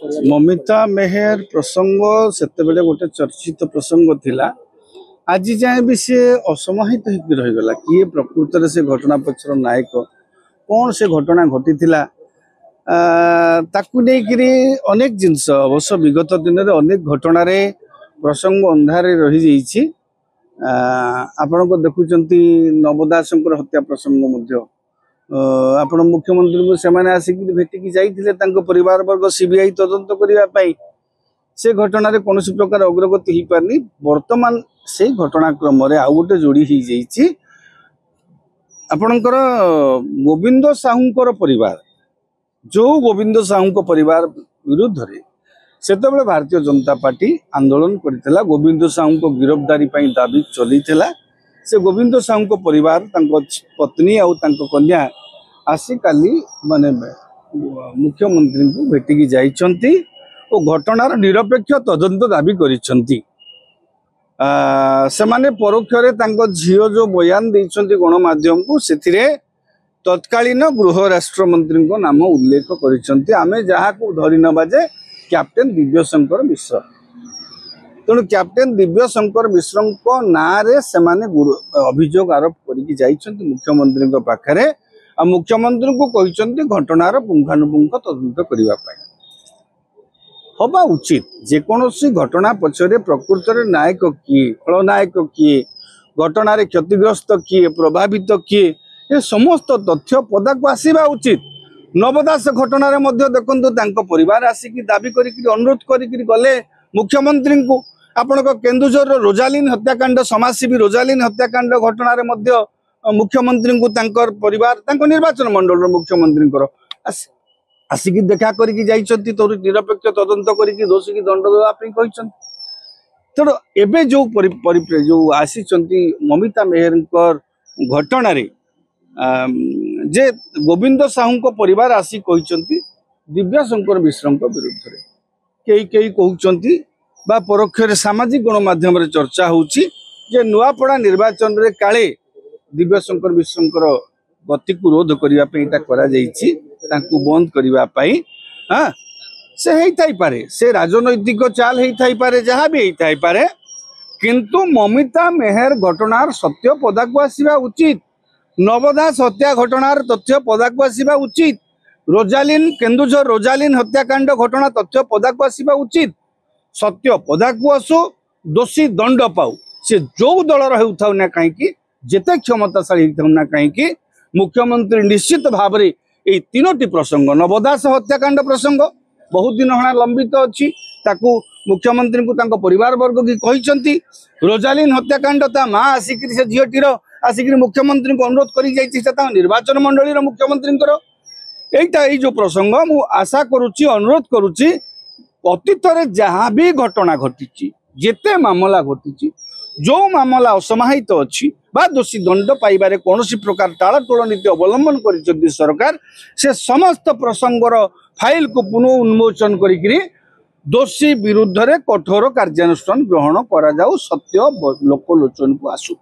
ममिता मेहर प्रसंग सेतेबेले गोटे चर्चित प्रसंग थिला। आज जाए भी सी असमाहित होकर रहीगला किए प्रकृत से घटना पक्षर नायक कौन से घटना घटी ताकू नहीं अनेक जिनस अवश्य विगत दिन में अनेक घटन प्रसंग अंधार रही जाइए। आपण को देखुंत नवदास हत्या प्रसंग आपण मुख्यमंत्री को सेमाने आसिक भेटिकी जाइए परिवार वर्ग सीबीआई तदंत करने से घटना रे कौन प्रकार अग्रगति हो पारनी। वर्तमान से घटनाक्रम आउ गोटे जोड़ी हो जाइए आपणकर गोविंद साहू परिवार जो गोविंद साहू परिवार विरुद्ध रे सेतबेले भारतीय जनता पार्टी आंदोलन करथिला। गोविंद साहू को गिरफ्तारी पई दाबी चलीथिला। से गोविंद साहू परिवार पत्नी आउ कन्या आसी काली माने मुख्यमंत्री को भेटिकी जाइछंती और घटनार निरपेक्ष तदंत दाबी करिछंती। सेमाने परोक्षरे तांको झियो जो बयान देइछंती गणमाध्यम को सेथिरे तत्कालीन गृह राष्ट्र मंत्री को नाम उल्लेख करिछंती। आमे जहा को धरि न बाजे कैप्टेन दिव्यशंकर मिश्र। तेणु कैप्टेन दिव्यशंकर मिश्र को नारे सेमाने अभियोग आरोप करके जाइछंती मुख्यमंत्री को पाखरे आ मुख्यमंत्री को कहिछंती घटनार पुंखानुपुंख तदंत करबा पई हवा उचित। जेकोसी घटना पछरे प्रकृत रे नायक किए खलनायक किए घटनार क्षतिग्रस्त किए प्रभावित किए ये समस्त तथ्य पदा को आसीबा उचित। नवदास घटनार मध्य देखंतु तांको परिवार आसिकी दाबी करिकि अनुरोध करिकि गले मुख्यमंत्री को आपण केन्दुझर रोजालीन हत्याकांड समाजसेवी रोजालीन हत्याकांड घटनार मध्य मुख्यमंत्री को तांकर परिवार तांको निर्वाचन मंडल मुख्यमंत्री आसिकी देखा करिकि जाइछंती तो निरपेक्ष तदंत करिकि दोषी की दंड देवा पई कहिछंती। तेणु एबे जो जो आसीचंती ममिता मेहरकर घटना रे जे गोविंद साहू को परिवार आसी कहिछंती दिव्यशंकर मिश्र विरुद्ध रे कई कहउछंती बा परोक्ष सामाजिक गणमाध्यम रे चर्चा होउची जे नुआपड़ा निर्वाचन रे काले दिव्यशंकर मिश्र गति को रोध करने बंद करने हाँ से होई पारे से राजनैतिक चाल होई पारे जहाँ भी होई पारे किंतु ममिता मेहर घटनार सत्य पदा को आसीबा उचित। नवदास हत्या घटनार तथ्य पदा को आसीबा उचित। रोजालीन केन्दुझर रोजालीन हत्याकांड घटना तथ्य पदा को आसीबा उचित। सत्य पदा को आसु दोषी दंड पाऊ से जो दल होता ना कहीं जेते क्षमताशाली ना कहीं मुख्यमंत्री निश्चित भाव में ये तीनोटी प्रसंग नवदास हत्याकांड प्रसंग बहुत दिन होना लंबित अच्छी ताकू मुख्यमंत्री को तांको परिवार वर्ग की कहिसंती। रोजालीन हत्याकांड ता माँ आसिक से झीटीर आसिक मुख्यमंत्री को अनुरोध कर निर्वाचन मंडल मुख्यमंत्री यही जो प्रसंग मु आशा करुच्ची अनुरोध करुच्ची अतीत जहाँ भी घटना घटी जेते मामला घटी जो मामला असमाहित अच्छी बा दोषी दंड पाइबारे कौन प्रकार टालटोल नीति अवलंबन कर सरकार से समस्त प्रसंगर फाइल को पुनः उन्मोचन करी दोषी विरुद्ध रे कठोर कार्यानुष्ठान ग्रहण करा जाऊ सत्य लोकलोचन को आसू।